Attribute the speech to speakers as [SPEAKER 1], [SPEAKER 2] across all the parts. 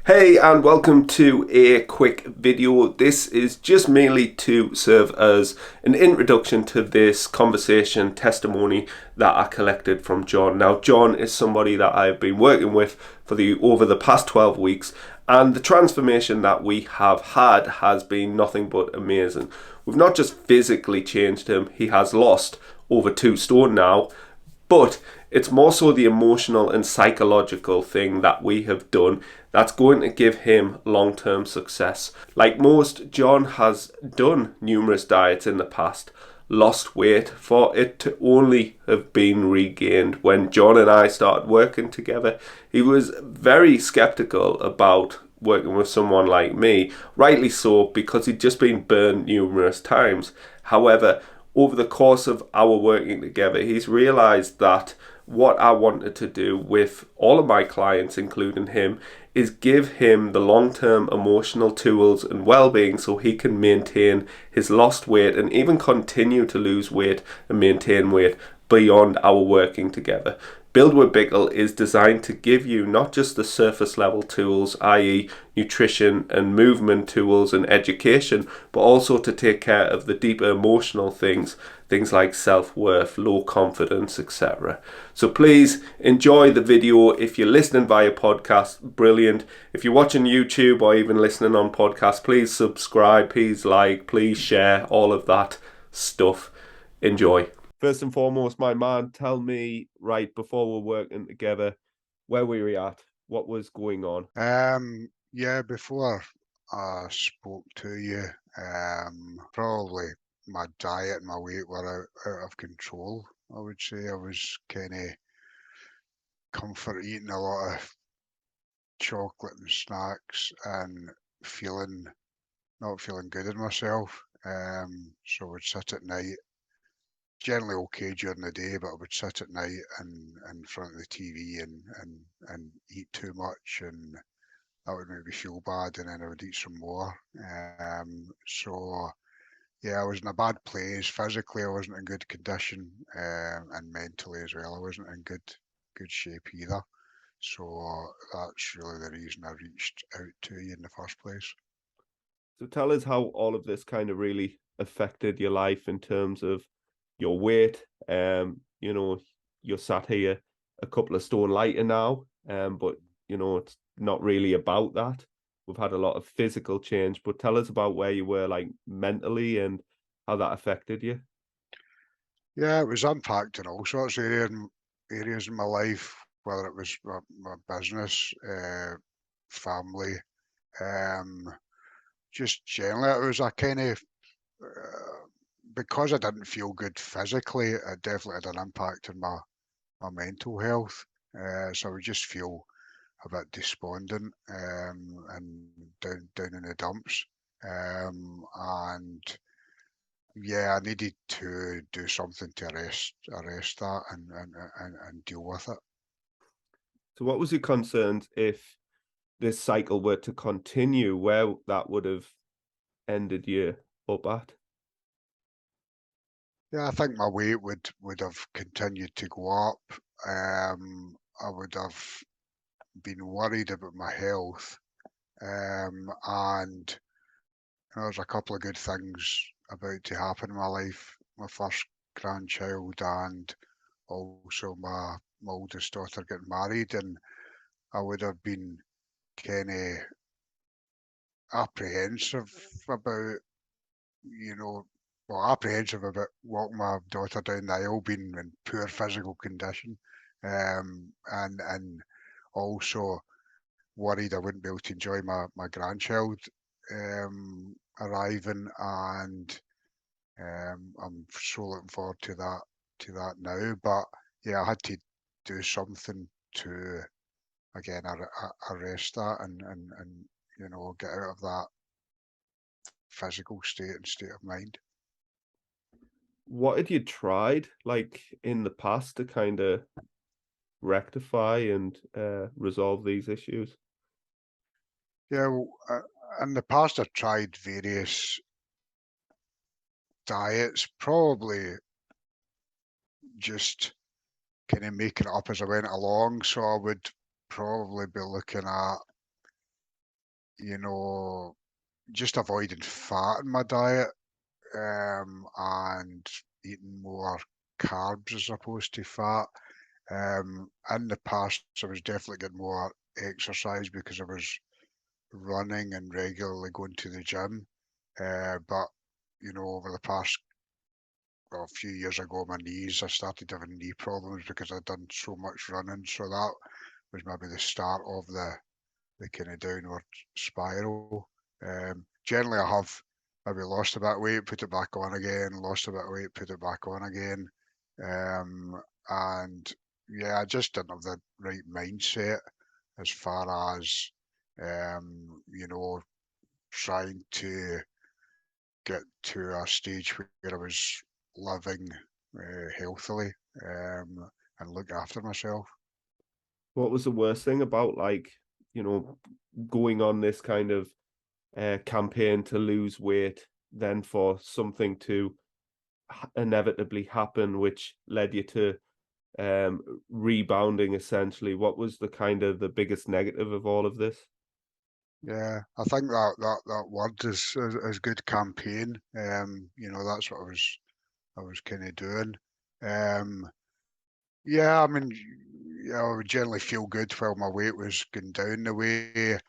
[SPEAKER 1] Hey, and welcome to a quick video. This is just mainly to serve as an introduction to this conversation testimony that I collected from John. Now, John is somebody that I've been working with for the over the past 12 weeks, and the transformation that we have had has been nothing but amazing. We've not just physically changed him, he has lost over 2 stone now, but it's more so the emotional and psychological thing that we have done that's going to give him long term success. Like most, John has done numerous diets in the past, lost weight for it to only have been regained. When John and I started working together, he was very skeptical about working with someone like me, rightly so, because he'd just been burned numerous times. However, over the course of our working together, he's realized that what I wanted to do with all of my clients, including him, is give him the long term emotional tools and well being so he can maintain his lost weight and even continue to lose weight and maintain weight beyond our working together. Build with Bickle is designed to give you not just the surface level tools, i.e., nutrition and movement tools and education, but also to take care of the deeper emotional things, things like self worth, low confidence, etc. So please enjoy the video. If you're listening via podcast, brilliant. If you're watching YouTube or even listening on podcast, please subscribe, please like, please share, all of that stuff. Enjoy. First and foremost, my man, tell me right before we're working together, where were we at? What was going on?
[SPEAKER 2] Yeah, before I spoke to you, probably my diet and my weight were out of control. I would say I was kind of comfort eating a lot of chocolate and snacks and feeling not feeling good in myself. So I would sit at night, generally okay during the day, but I would sit at night and in front of the TV and eat too much and that would make me feel bad, and then I would eat some more. So yeah, I was in a bad place. Physically, I wasn't in good condition, and mentally as well, I wasn't in good shape either. So that's really the reason I reached out to you in the first place.
[SPEAKER 1] So tell us how all of this kind of really affected your life in terms of your weight. You're sat here a couple of stone lighter now, but it's not really about that. We've had a lot of physical change, but tell us about where you were like mentally and how that affected you.
[SPEAKER 2] Yeah, it was impacting all sorts of areas in my life, whether it was my business, family, um, just generally, it was a kind of because I didn't feel good physically, it definitely had an impact on my mental health. So I would just feel a bit despondent and down in the dumps. And yeah, I needed to do something to arrest that and deal with it.
[SPEAKER 1] So what was your concerns if this cycle were to continue, where that would have ended you up at?
[SPEAKER 2] Yeah, I think my weight would have continued to go up. I would have been worried about my health. And there's a couple of good things about to happen in my life. My first grandchild and also my oldest daughter getting married, and I would have been kind of apprehensive about, you know, apprehensive about walking my daughter down the aisle being in poor physical condition, and also worried I wouldn't be able to enjoy my grandchild arriving, and I'm so looking forward to that now. But yeah, I had to do something to again arrest that and get out of that physical state and state of mind.
[SPEAKER 1] What had you tried like in the past to kind of rectify and resolve these issues?
[SPEAKER 2] Yeah, well, in the past I've tried various diets, probably just kind of making it up as I went along. So I would probably be looking at you know, just avoiding fat in my diet, and eating more carbs as opposed to fat. In the past, I was definitely getting more exercise because I was running and regularly going to the gym. But over the past, well, a few years ago, my knees, I started having knee problems because I'd done so much running. So that was maybe the start of the kind of downward spiral. Generally, I have maybe lost a bit of weight, put it back on again, lost a bit of weight, put it back on again. And yeah, I just didn't have the right mindset as far as, trying to get to a stage where I was living healthily, and looking after myself.
[SPEAKER 1] What was the worst thing about going on this kind of campaign to lose weight, then for something to inevitably happen, which led you to rebounding essentially? What was the kind of the biggest negative of all of this?
[SPEAKER 2] Yeah, I think that word is good campaign. That's what I was kind of doing. Um, yeah, I mean, yeah, I would generally feel good while my weight was going down the way.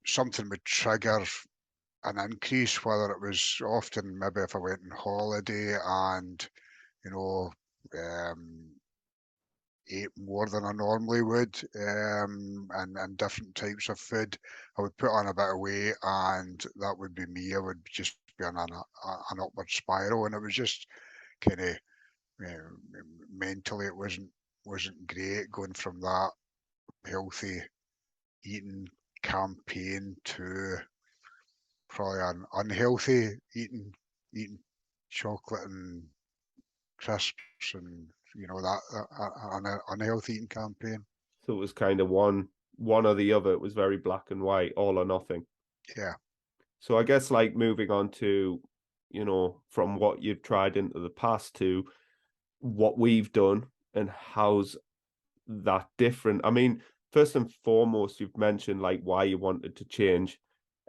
[SPEAKER 2] Something would trigger an increase, whether it was often maybe if I went on holiday and, you know, um, ate more than I normally would, and different types of food, I would put on a bit of weight, and that would be me. I would just be on an upward spiral, and it was just kind of, mentally, it wasn't great going from that healthy eating campaign to probably an unhealthy eating chocolate and crisps, and that an unhealthy eating campaign.
[SPEAKER 1] So it was kind of one or the other. It was very black and white, all or nothing.
[SPEAKER 2] Yeah.
[SPEAKER 1] So I guess like moving on to, from what you've tried into the past to what we've done and how's that different? I mean, first and foremost, you've mentioned like why you wanted to change.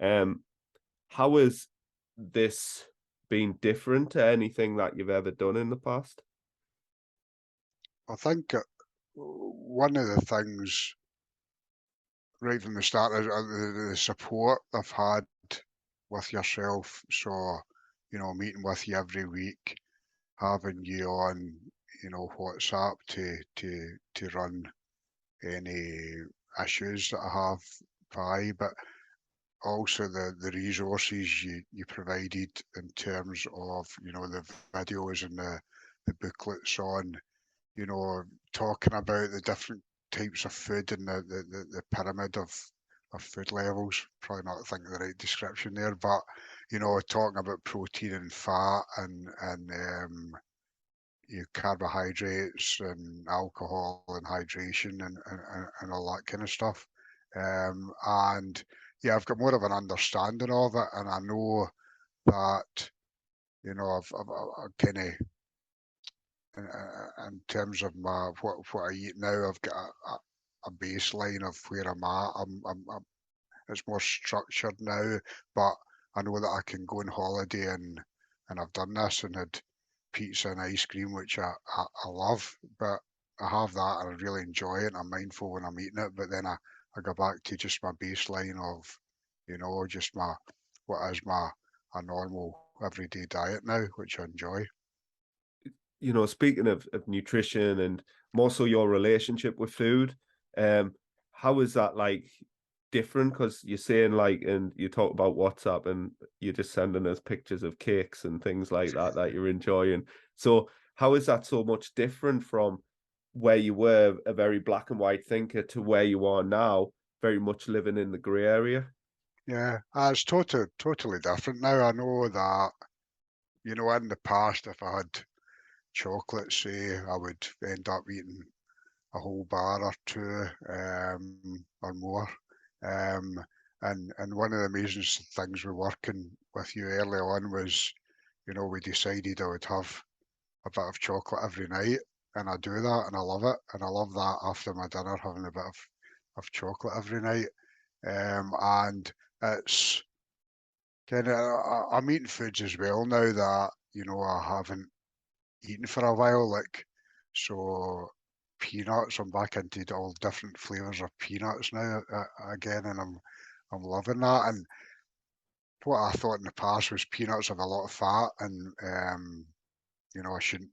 [SPEAKER 1] Um, how has this been different to anything that you've ever done in the past?
[SPEAKER 2] I think one of the things right from the start is the support I've had with yourself. So, meeting with you every week, having you on, WhatsApp to run any issues that I have by, but also the resources you provided in terms of, the videos and the booklets on, you know, talking about the different types of food and the pyramid of food levels. Probably not thinking the right description there, but talking about protein and fat and carbohydrates and alcohol and hydration and all that kind of stuff. And yeah, I've got more of an understanding of it, and I know that I've kind of in terms of my what I eat now, I've got a baseline of where I'm at. It's more structured now, but I know that I can go on holiday and I've done this and had pizza and ice cream, which I love, but I have that and I really enjoy it. I'm mindful when I'm eating it, but then I go back to just my baseline of, just what is my a normal everyday diet now, which I enjoy.
[SPEAKER 1] Speaking of nutrition and more so your relationship with food, um, how is that like different? Because you're saying like, and you talk about WhatsApp and you're just sending us pictures of cakes and things like that you're enjoying. So how is that so much different from where you were a very black and white thinker to where you are now, very much living in the grey area?
[SPEAKER 2] Yeah, it's totally different now. I know that, in the past, if I had chocolate, say, I would end up eating a whole bar or two, or more. Um, and one of the amazing things with working with you early on was, we decided I would have a bit of chocolate every night, and I do that, and I love it, and I love that after my dinner having a bit of chocolate every night. And it's kind of, I'm eating foods as well now that, I haven't eaten for a while, like, so peanuts, I'm back into all different flavors of peanuts now again, and I'm loving that. And what I thought in the past was peanuts have a lot of fat, and I shouldn't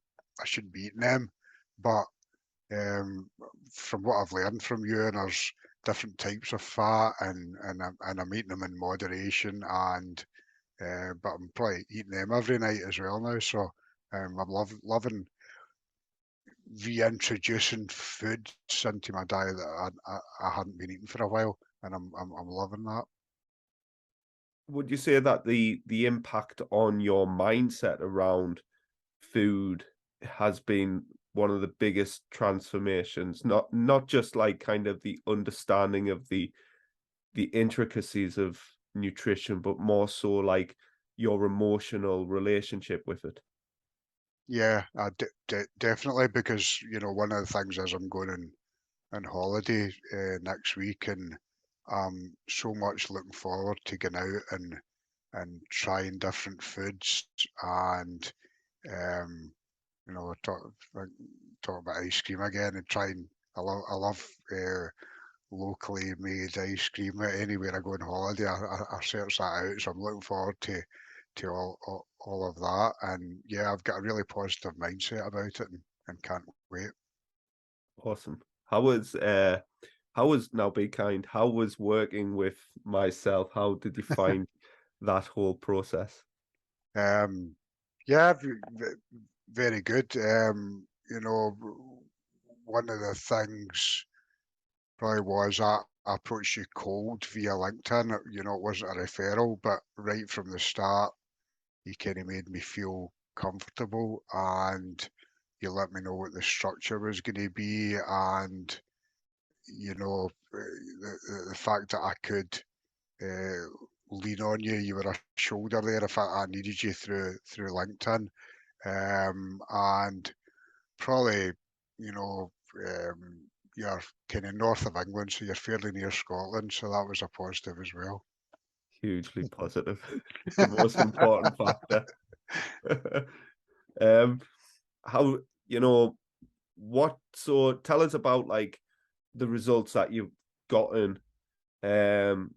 [SPEAKER 2] be eating them. But um, from what I've learned from you, and there's different types of fat, and I'm eating them in moderation, and but I'm probably eating them every night as well now. So I'm loving reintroducing foods into my diet that I hadn't been eating for a while, and I'm loving that.
[SPEAKER 1] Would you say that the impact on your mindset around food has been one of the biggest transformations? Not just like kind of the understanding of the intricacies of nutrition, but more so like your emotional relationship with it.
[SPEAKER 2] Yeah, definitely, because one of the things is I'm going on holiday next week, and so much looking forward to going out and trying different foods, and um, talk about ice cream again, and trying. I love locally made ice cream. Anywhere I go on holiday, I search that out. So I'm looking forward to all of that. And yeah, I've got a really positive mindset about it, and can't wait.
[SPEAKER 1] Awesome. How was now be kind? How was working with myself? How did you find that whole process?
[SPEAKER 2] Um, yeah, very good. One of the things probably was I approached you cold via LinkedIn. It wasn't a referral, but right from the start, you kind of made me feel comfortable, and you let me know what the structure was going to be, and the fact that I could uh, lean on you. You were a shoulder there if I needed you through LinkedIn, and probably you know you're kind of north of England, so you're fairly near Scotland, so that was a positive as well.
[SPEAKER 1] Hugely positive. The most important factor. Um, how, you know, so tell us about like the results that you've gotten um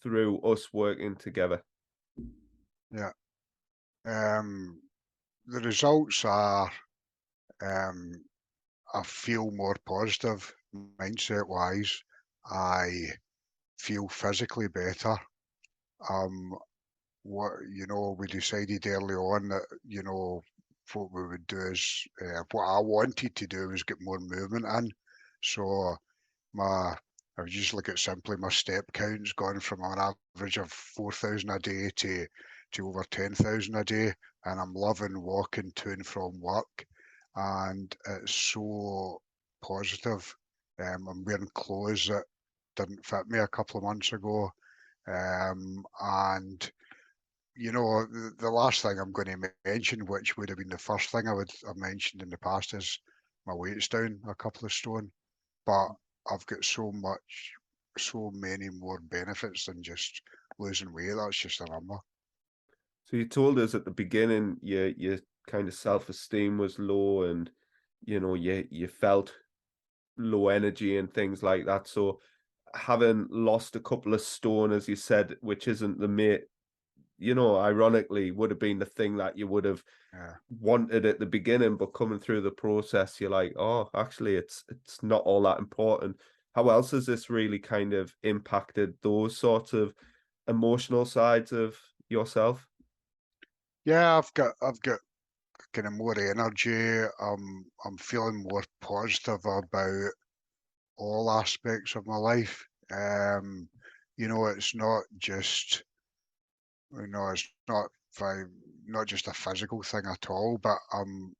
[SPEAKER 1] through us working together.
[SPEAKER 2] Yeah. Um, the results are um, I feel more positive mindset wise. I feel physically better. Um, we decided early on that what we would do is what I wanted to do was get more movement in. So my I would just look at simply my step count's gone from an average of 4,000 a day to over 10,000 a day, and I'm loving walking to and from work, and it's so positive. I'm wearing clothes that didn't fit me a couple of months ago, and the last thing I'm going to mention, which would have been the first thing I would have mentioned in the past, is my weight's down a couple of stone, but I've got so many more benefits than just losing weight. That's just a number.
[SPEAKER 1] So you told us at the beginning your kind of self-esteem was low and you felt low energy and things like that. So having lost a couple of stone, as you said, which isn't the mate, ironically would have been the thing that you would have
[SPEAKER 2] Yeah.
[SPEAKER 1] wanted at the beginning, but coming through the process, you're like, oh, actually, it's not all that important. How else has this really kind of impacted those sorts of emotional sides of yourself?
[SPEAKER 2] Yeah, I've got kind of more energy. I'm feeling more positive about all aspects of my life. It's not just it's not just a physical thing at all, but I'm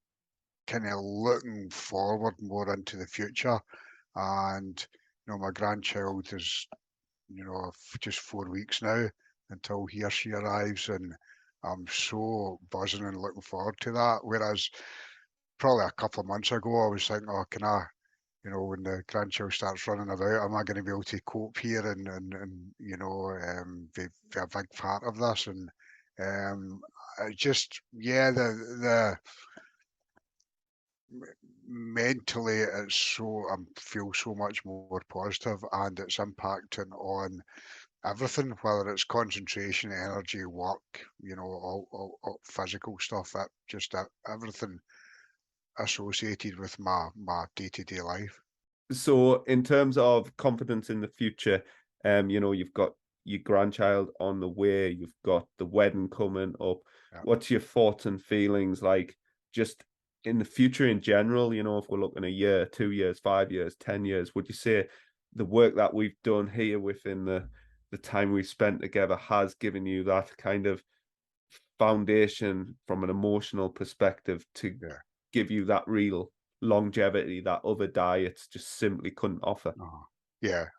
[SPEAKER 2] kind of looking forward more into the future. And my grandchild is just 4 weeks now until he or she arrives, and I'm so buzzing and looking forward to that. Whereas probably a couple of months ago, I was thinking, oh, can I? when the grandchild starts running about, am I going to be able to cope here and be a big part of this? And just, yeah, the mentally, it's so, I feel so much more positive, and it's impacting on everything, whether it's concentration, energy, work, all physical stuff, that just everything associated with my day-to-day life.
[SPEAKER 1] So in terms of confidence in the future, you've got your grandchild on the way, you've got the wedding coming up.
[SPEAKER 2] Yeah.
[SPEAKER 1] What's your thoughts and feelings like just in the future in general, if we're looking a year, 2 years, 5 years, 10 years, would you say the work that we've done here within the time we've spent together has given you that kind of foundation from an emotional perspective to
[SPEAKER 2] Yeah.
[SPEAKER 1] give you that real longevity that other diets just simply couldn't offer?
[SPEAKER 2] Yeah,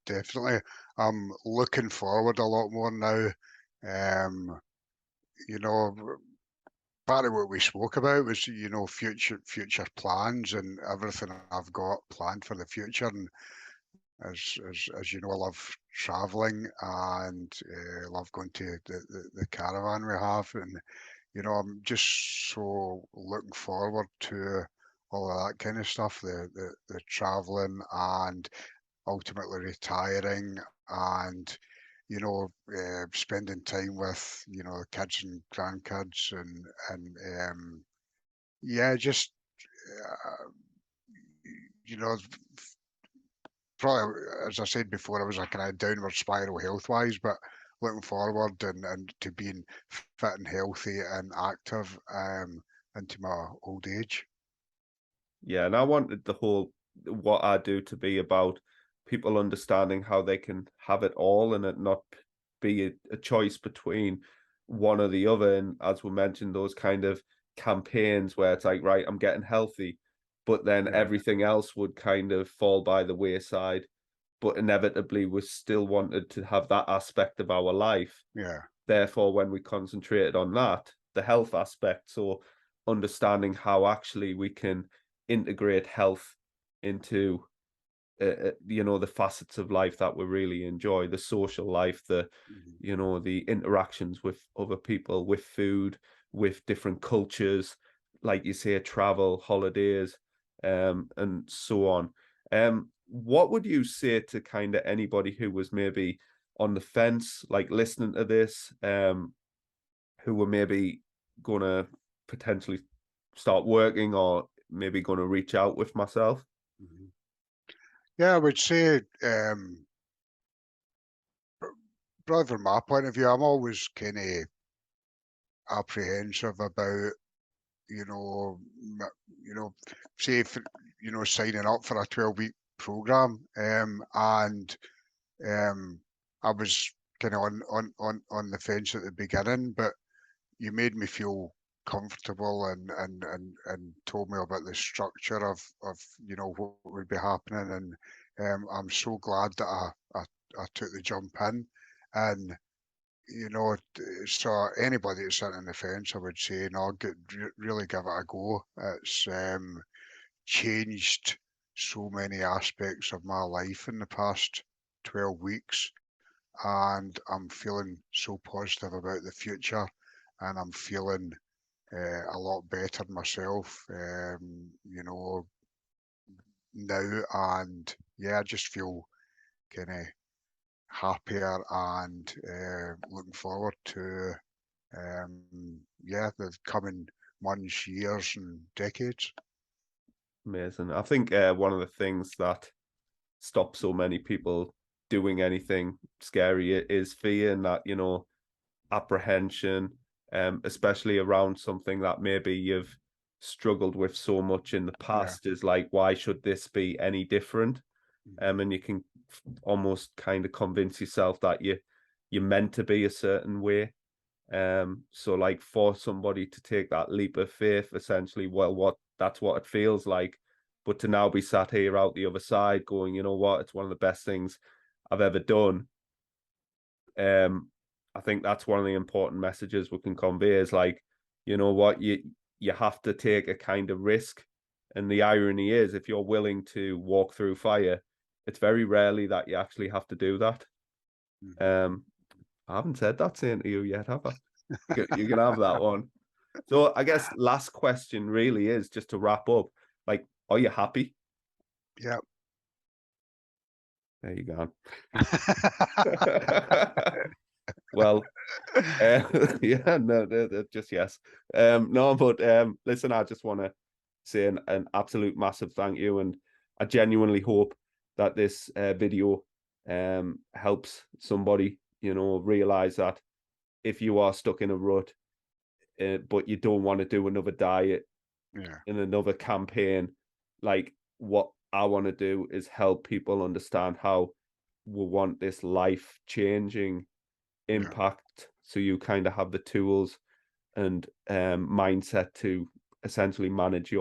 [SPEAKER 2] definitely. I'm looking forward a lot more now. Um, you know, Part of what we spoke about was, future plans and everything I've got planned for the future. And as you know, I love traveling and love going to the caravan we have. And, I'm just so looking forward to all of that kind of stuff, the traveling and ultimately retiring and spending time with kids and grandkids and yeah, just uh, you know probably, as I said before, I was a kind of downward spiral health wise, but looking forward and to being fit and healthy and active into my old age.
[SPEAKER 1] Yeah, and I wanted the whole what I do to be about people understanding how they can have it all and it not be a choice between one or the other. And as we mentioned, those kind of campaigns where it's like, right, I'm getting healthy, but then
[SPEAKER 2] Yeah,
[SPEAKER 1] everything else would kind of fall by the wayside. But inevitably, we still wanted to have that aspect of our life.
[SPEAKER 2] yeah.
[SPEAKER 1] Therefore, when we concentrated on that, the health aspect, so understanding how actually we can integrate health into the facets of life that we really enjoy, the social life,
[SPEAKER 2] Mhm.
[SPEAKER 1] the interactions with other people, with food, with different cultures, like you say, travel, holidays, and so on. What would you say to kind of anybody who was maybe on the fence, like listening to this, who were maybe gonna potentially start working or maybe gonna reach out with myself?
[SPEAKER 2] Mhm. Yeah, I would say, probably from my point of view, I'm always kind of apprehensive about, you know, you know, say, if, signing up for a 12-week program, and um, I was kind of on the fence at the beginning, but you made me feel comfortable and told me about the structure of what would be happening, and I'm so glad that I took the jump in. And so anybody that's sitting on the fence, I would say, no, really give it a go. It's changed so many aspects of my life in the past 12 weeks, and I'm feeling so positive about the future, and I'm feeling a lot better myself, now, and yeah, I just feel kind of happier and looking forward to the coming months, years, and decades.
[SPEAKER 1] Amazing. I think one of the things that stops so many people doing anything scary is fear and that, apprehension, especially around something that maybe you've struggled with so much in the
[SPEAKER 2] Yeah.
[SPEAKER 1] past is like, why should this be any different?
[SPEAKER 2] Mhm.
[SPEAKER 1] And you can almost kind of convince yourself that you're meant to be a certain way. So like for somebody to take that leap of faith, essentially, well, that's what it feels like. But to now be sat here out the other side going, you know what, it's one of the best things I've ever done. I think that's one of the important messages we can convey is like, you know what, you have to take a kind of risk. And the irony is, if you're willing to walk through fire, it's very rarely that you actually have to do that.
[SPEAKER 2] Mhm.
[SPEAKER 1] I haven't said that saying to you yet, have I? You can have that one. So I guess last question really is just to wrap up. Like, are you happy?
[SPEAKER 2] Yeah.
[SPEAKER 1] There you go. Well, yeah, no, just yes. No, but listen, I just want to say an absolute massive thank you, and I genuinely hope that this video helps somebody, realize that if you are stuck in a rut, but you don't want to do another diet
[SPEAKER 2] Yeah.
[SPEAKER 1] in another campaign, like what I want to do is help people understand how we want this life changing
[SPEAKER 2] Yeah.
[SPEAKER 1] impact, so you kind of have the tools and mindset to essentially manage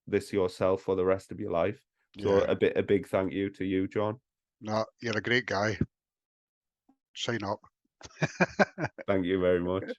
[SPEAKER 1] this yourself for the rest of your life. So
[SPEAKER 2] Yeah.
[SPEAKER 1] a big thank you to you, John.
[SPEAKER 2] No, you're a great guy. Sign up.
[SPEAKER 1] Thank you very much.